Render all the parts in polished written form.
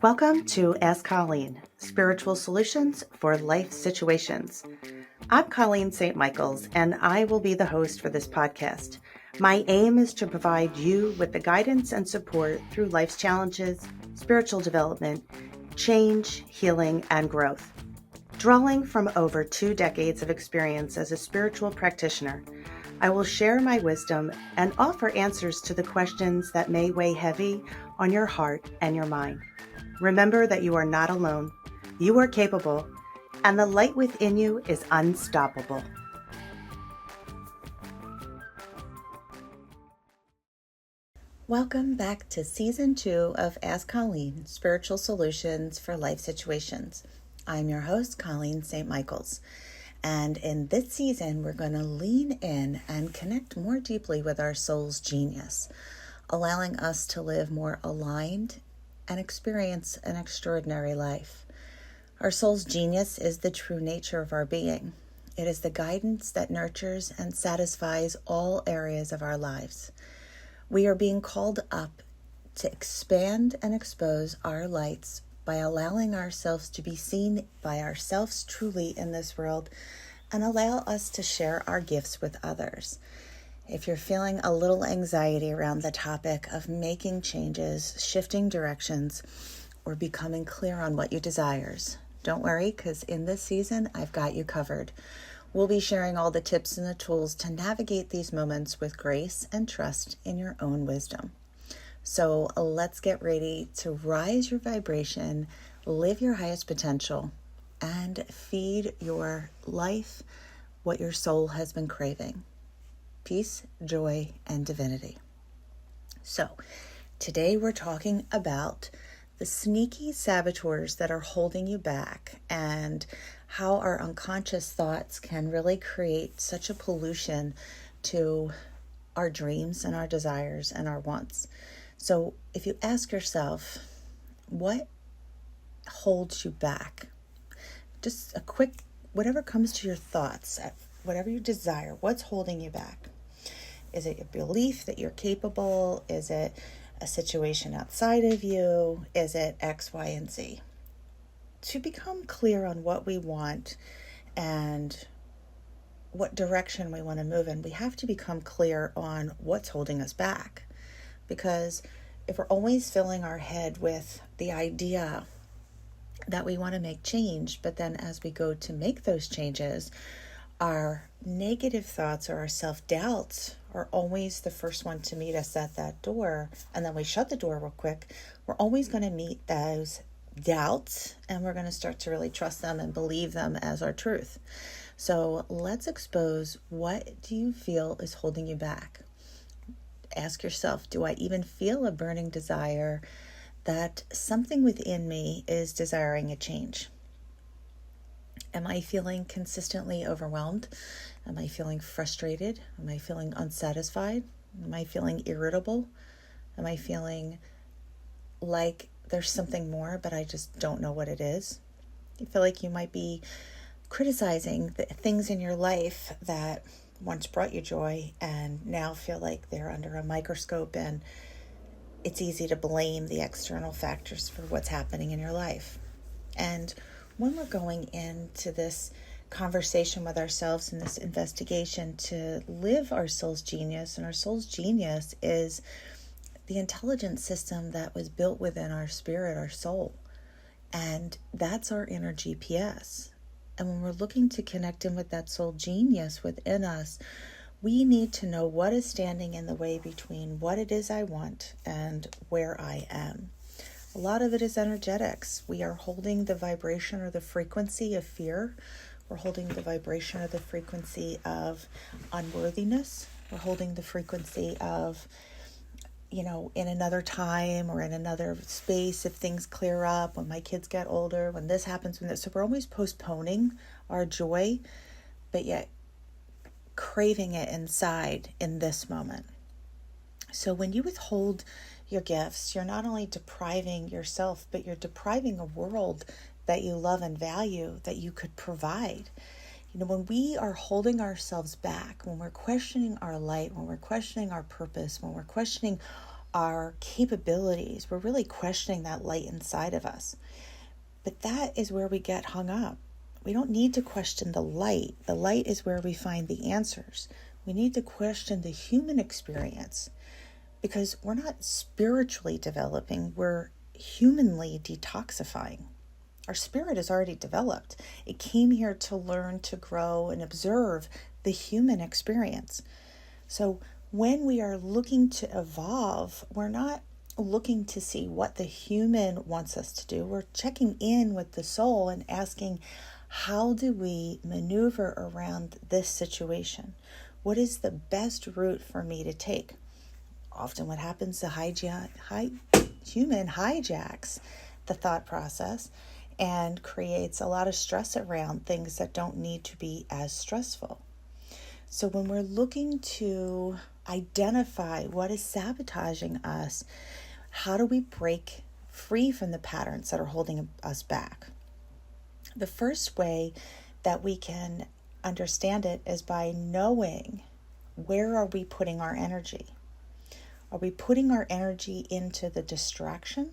Welcome to Ask Colleen, Spiritual Solutions for Life Situations. I'm Colleen St. Michaels, and I will be the host for this podcast. My aim is to provide you with the guidance and support through life's challenges, spiritual development, change, healing, and growth. Drawing from over 2 decades of experience as a spiritual practitioner, I will share my wisdom and offer answers to the questions that may weigh heavy on your heart and your mind. Remember that you are not alone, you are capable, and the light within you is unstoppable. Welcome back to Season 2 of Ask Colleen, Spiritual Solutions for Life Situations. I'm your host, Colleen St. Michaels, and in this season, we're going to lean in and connect more deeply with our soul's genius, allowing us to live more aligned and experience an extraordinary life. Our soul's genius is the true nature of our being. It is the guidance that nurtures and satisfies all areas of our lives. We are being called up to expand and expose our lights by allowing ourselves to be seen by ourselves truly in this world and allow us to share our gifts with others. If you're feeling a little anxiety around the topic of making changes, shifting directions, or becoming clear on what you desires, don't worry, because in this season, I've got you covered. We'll be sharing all the tips and the tools to navigate these moments with grace and trust in your own wisdom. So let's get ready to rise your vibration, live your highest potential, and feed your life what your soul has been craving. Peace, joy, and divinity. So, today we're talking about the sneaky saboteurs that are holding you back and how our unconscious thoughts can really create such a pollution to our dreams and our desires and our wants. So, if you ask yourself, what holds you back? Just a quick, whatever comes to your thoughts, whatever you desire, what's holding you back? Is it your belief that you're capable? Is it a situation outside of you? Is it X, Y, and Z? To become clear on what we want and what direction we want to move in, we have to become clear on what's holding us back. Because if we're always filling our head with the idea that we want to make change, but then as we go to make those changes, our negative thoughts or our self-doubts are always the first one to meet us at that door, and then we shut the door real quick, we're always going to meet those doubts, and we're going to start to really trust them and believe them as our truth. So let's expose, what do you feel is holding you back? Ask yourself, do I even feel a burning desire that something within me is desiring a change? Am I feeling consistently overwhelmed? Am I feeling frustrated? Am I feeling unsatisfied? Am I feeling irritable? Am I feeling like there's something more, but I just don't know what it is? You feel like you might be criticizing the things in your life that once brought you joy and now feel like they're under a microscope, and it's easy to blame the external factors for what's happening in your life. And when we're going into this conversation with ourselves in this investigation to live our soul's genius, and our soul's genius is the intelligence system that was built within our spirit, our soul. And that's our inner GPS. And when we're looking to connect in with that soul genius within us, we need to know what is standing in the way between what it is I want and where I am. A lot of it is energetics. We are holding the vibration or the frequency of fear. We're holding the vibration or the frequency of unworthiness. We're holding the frequency of, in another time or in another space, if things clear up, when my kids get older, when this happens, when this. So we're always postponing our joy, but yet craving it inside in this moment. So when you withhold your gifts, you're not only depriving yourself, but you're depriving a world that you love and value that you could provide. When we are holding ourselves back, when we're questioning our light, when we're questioning our purpose, when we're questioning our capabilities. We're really questioning that light inside of us. But that is where we get hung up. We don't need to question the light. The light is where we find the answers. We need to question the human experience, because we're not spiritually developing, we're humanly detoxifying. Our spirit is already developed. It came here to learn, to grow, and observe the human experience. So when we are looking to evolve, we're not looking to see what the human wants us to do. We're checking in with the soul and asking, how do we maneuver around this situation? What is the best route for me to take? Often what happens, the human hijacks the thought process and creates a lot of stress around things that don't need to be as stressful. So when we're looking to identify what is sabotaging us, how do we break free from the patterns that are holding us back? The first way that we can understand it is by knowing, where are we putting our energy? Are we putting our energy into the distraction?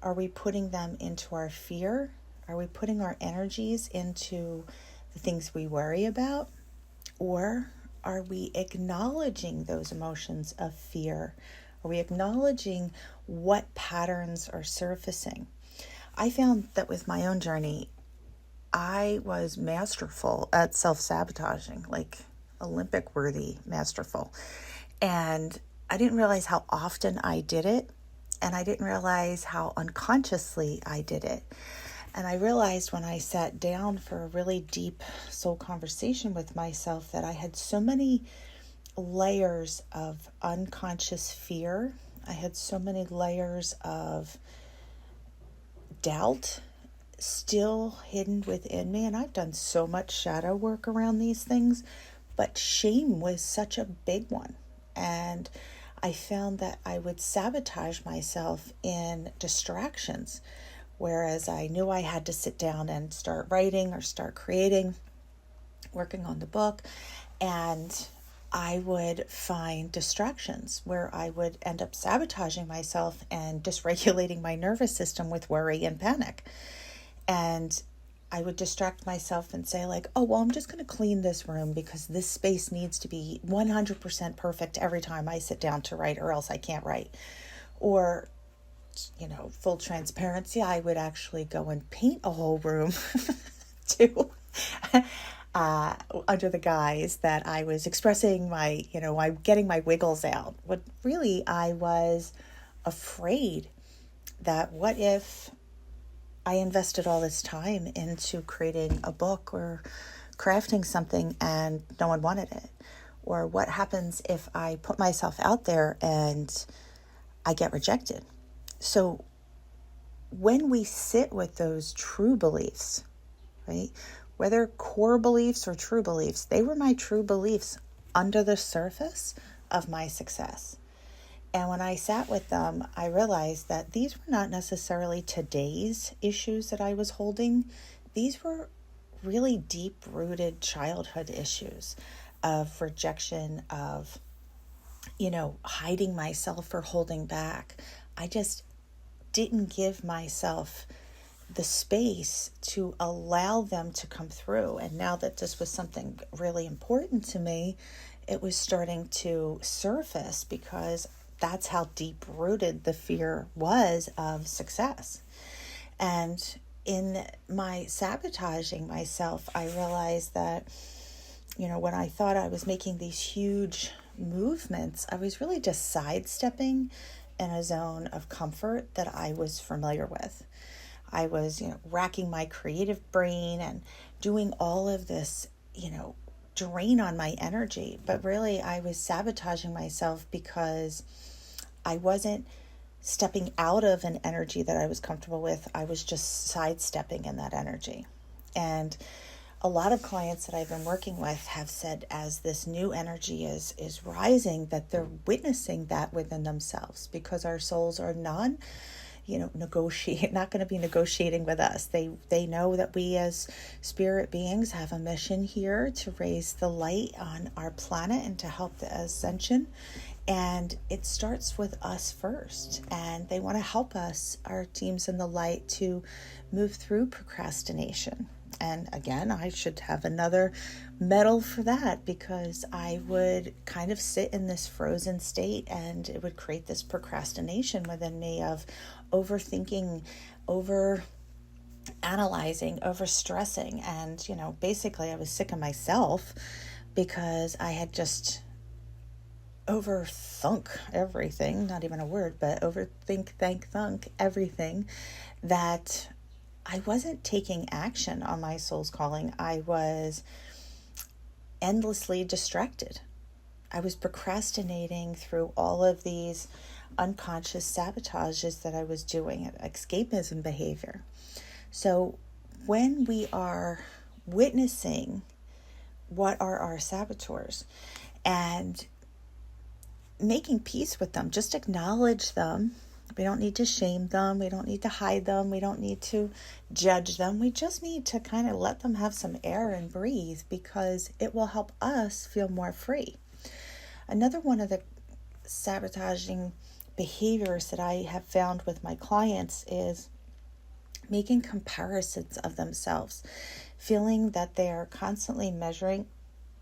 Are we putting them into our fear? Are we putting our energies into the things we worry about? Or are we acknowledging those emotions of fear? Are we acknowledging what patterns are surfacing? I found that with my own journey, I was masterful at self-sabotaging, like Olympic-worthy masterful. And I didn't realize how often I did it, and I didn't realize how unconsciously I did it. And I realized when I sat down for a really deep soul conversation with myself that I had so many layers of unconscious fear. I had so many layers of doubt still hidden within me. And I've done so much shadow work around these things, but shame was such a big one. And I found that I would sabotage myself in distractions, whereas I knew I had to sit down and start writing or start creating, working on the book, and I would find distractions where I would end up sabotaging myself and dysregulating my nervous system with worry and panic. And I would distract myself and say like, oh, well, I'm just going to clean this room because this space needs to be 100% perfect every time I sit down to write, or else I can't write. Or, full transparency, I would actually go and paint a whole room to under the guise that I was expressing I'm getting my wiggles out. What really I was afraid that what if I invested all this time into creating a book or crafting something and no one wanted it? Or what happens if I put myself out there and I get rejected? So when we sit with those true beliefs, right, whether core beliefs or true beliefs, they were my true beliefs under the surface of my success. And when I sat with them, I realized that these were not necessarily today's issues that I was holding. These were really deep-rooted childhood issues of rejection, of, hiding myself or holding back. I just didn't give myself the space to allow them to come through. And now that this was something really important to me, it was starting to surface because that's how deep-rooted the fear was of success. And in my sabotaging myself, I realized that, when I thought I was making these huge movements, I was really just sidestepping in a zone of comfort that I was familiar with. I was, racking my creative brain and doing all of this, drain on my energy. But really, I was sabotaging myself because I wasn't stepping out of an energy that I was comfortable with. I was just sidestepping in that energy. And a lot of clients that I've been working with have said as this new energy is rising, that they're witnessing that within themselves, because our souls are not going to be negotiating with us. They know that we as spirit beings have a mission here to raise the light on our planet and to help the ascension. And it starts with us first. And they want to help us, our teams in the light, to move through procrastination. And again, I should have another medal for that, because I would kind of sit in this frozen state, and it would create this procrastination within me of overthinking, over analyzing, over stressing. And, basically I was sick of myself because I had just overthunk everything, not even a word, but thunk everything, that I wasn't taking action on my soul's calling. I was endlessly distracted. I was procrastinating through all of these unconscious sabotages that I was doing, escapism behavior. So when we are witnessing what are our saboteurs and making peace with them, just acknowledge them. We don't need to shame them. We don't need to hide them. We don't need to judge them. We just need to kind of let them have some air and breathe, because it will help us feel more free. Another one of the sabotaging behaviors that I have found with my clients is making comparisons of themselves, feeling that they are constantly measuring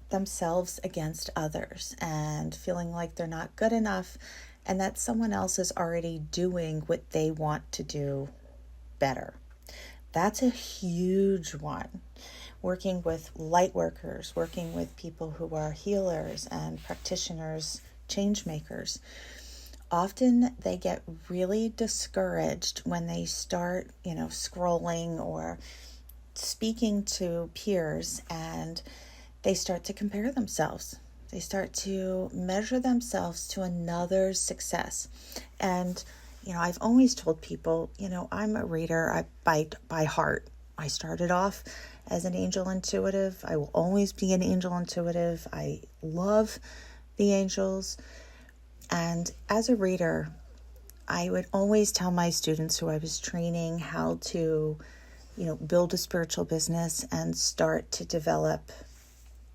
themselves against others and feeling like they're not good enough, and that someone else is already doing what they want to do better. That's a huge one. Working with light workers, working with people who are healers and practitioners, change makers. Often they get really discouraged when they start, scrolling or speaking to peers, and they start to compare themselves. They start to measure themselves to another's success. And, I've always told people, I'm a reader by heart. I started off as an angel intuitive. I will always be an angel intuitive. I love the angels. And as a reader, I would always tell my students who I was training how to, build a spiritual business and start to develop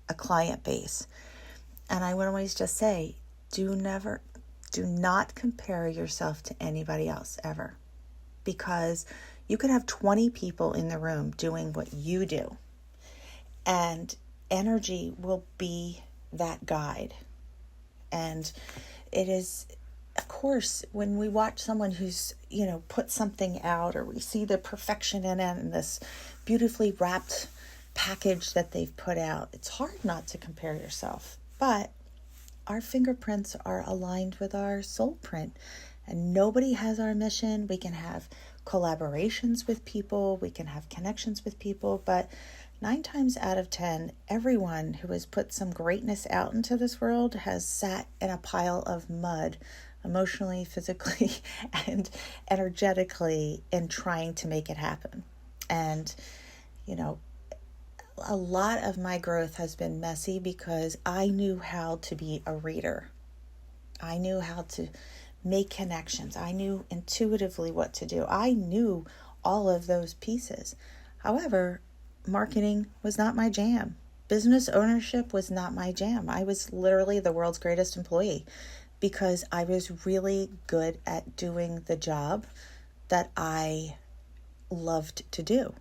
a client base. And I would always just say, do not compare yourself to anybody else ever, because you could have 20 people in the room doing what you do, and energy will be that guide. And it is, of course, when we watch someone who's, put something out, or we see the perfection in it and this beautifully wrapped package that they've put out, it's hard not to compare yourself. But our fingerprints are aligned with our soul print, and nobody has our mission. We can have collaborations with people, we can have connections with people, but 9 times out of 10, everyone who has put some greatness out into this world has sat in a pile of mud, emotionally, physically, and energetically, in trying to make it happen. And, a lot of my growth has been messy because I knew how to be a reader. I knew how to make connections. I knew intuitively what to do. I knew all of those pieces. However, marketing was not my jam. Business ownership was not my jam. I was literally the world's greatest employee because I was really good at doing the job that I loved to do.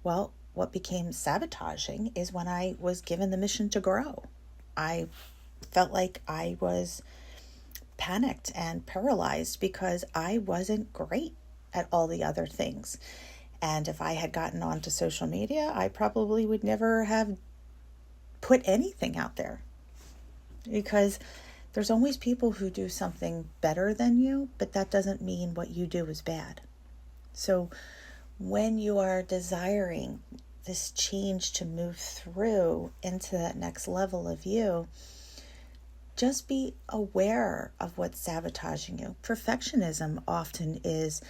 Well, what became sabotaging is when I was given the mission to grow. I felt like I was panicked and paralyzed because I wasn't great at all the other things. And if I had gotten onto social media, I probably would never have put anything out there, because there's always people who do something better than you, but that doesn't mean what you do is bad. So when you are desiring this change to move through into that next level of you, just be aware of what's sabotaging you. Perfectionism often is,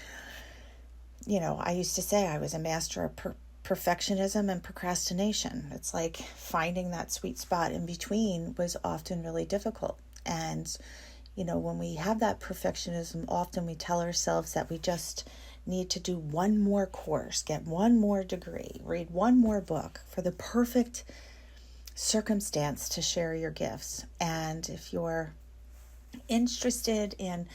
I used to say I was a master of perfectionism and procrastination. It's like finding that sweet spot in between was often really difficult. And, when we have that perfectionism, often we tell ourselves that we just need to do one more course, get one more degree, read one more book for the perfect circumstance to share your gifts. And if you're interested in,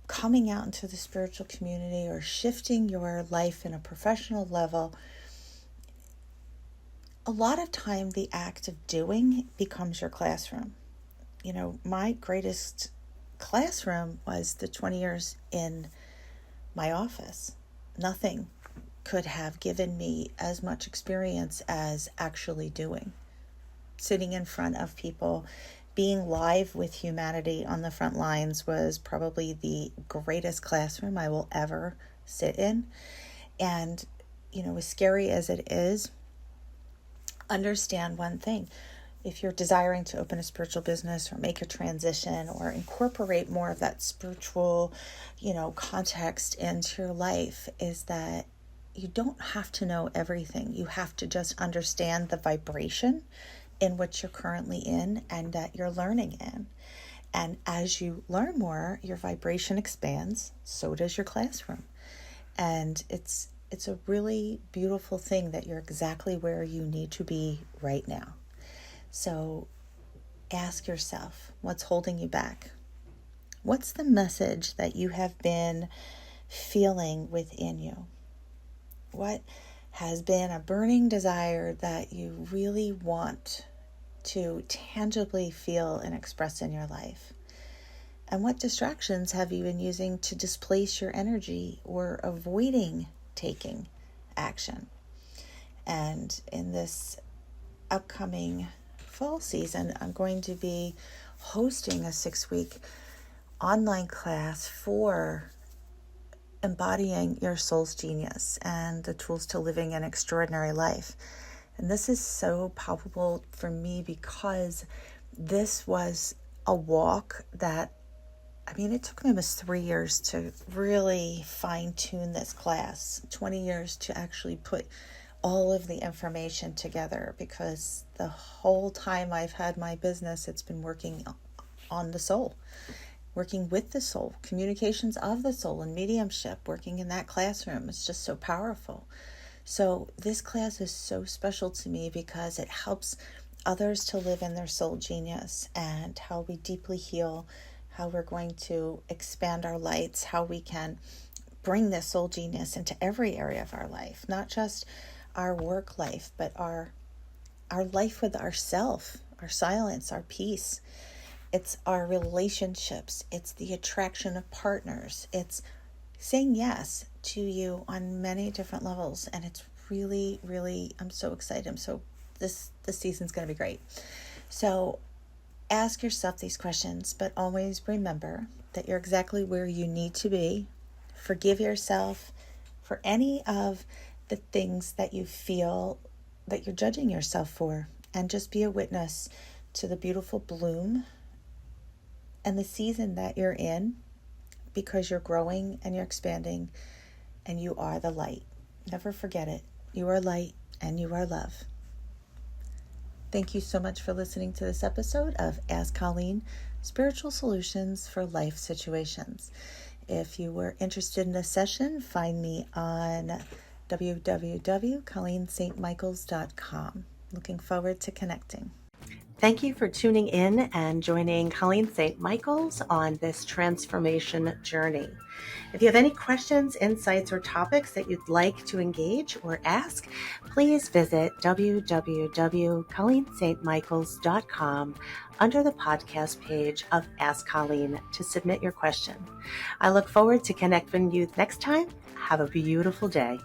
coming out into the spiritual community or shifting your life in a professional level, a lot of time the act of doing becomes your classroom. My greatest classroom was the 20 years in my office. Nothing could have given me as much experience as actually doing. Sitting in front of people, being live with humanity on the front lines was probably the greatest classroom I will ever sit in. And, as scary as it is, understand one thing. If you're desiring to open a spiritual business or make a transition or incorporate more of that spiritual, context into your life, is that you don't have to know everything. You have to just understand the vibration in which you're currently in and that you're learning in. And as you learn more, your vibration expands, so does your classroom. And it's a really beautiful thing that you're exactly where you need to be right now. So ask yourself, what's holding you back? What's the message that you have been feeling within you? What has been a burning desire that you really want to tangibly feel and express in your life? And what distractions have you been using to displace your energy or avoiding taking action? And in this upcoming fall season, I'm going to be hosting a 6-week online class for embodying your soul's genius and the tools to living an extraordinary life. And this is so palpable for me because this was a walk that, it took me almost 3 years to really fine-tune this class, 20 years to actually put all of the information together, because the whole time I've had my business, it's been working on the soul, working with the soul, communications of the soul and mediumship, working in that classroom. It's just so powerful. So this class is so special to me because it helps others to live in their soul genius and how we deeply heal, how we're going to expand our lights, how we can bring this soul genius into every area of our life, not just our work life, but our life with ourself, our silence, our peace. It's our relationships. It's the attraction of partners. It's saying yes to you on many different levels. And it's really, really, I'm so excited. This season's going to be great. So ask yourself these questions, but always remember that you're exactly where you need to be. Forgive yourself for any of the things that you feel that you're judging yourself for, and just be a witness to the beautiful bloom and the season that you're in, because you're growing and you're expanding and you are the light. Never forget it. You are light and you are love. Thank you so much for listening to this episode of Ask Colleen, Spiritual Solutions for Life Situations. If you were interested in a session, find me on www.colleenstmichaels.com. Looking forward to connecting. Thank you for tuning in and joining Colleen St. Michaels on this transformation journey. If you have any questions, insights, or topics that you'd like to engage or ask, please visit www.colleenstmichaels.com under the podcast page of Ask Colleen to submit your question. I look forward to connecting with you next time. Have a beautiful day.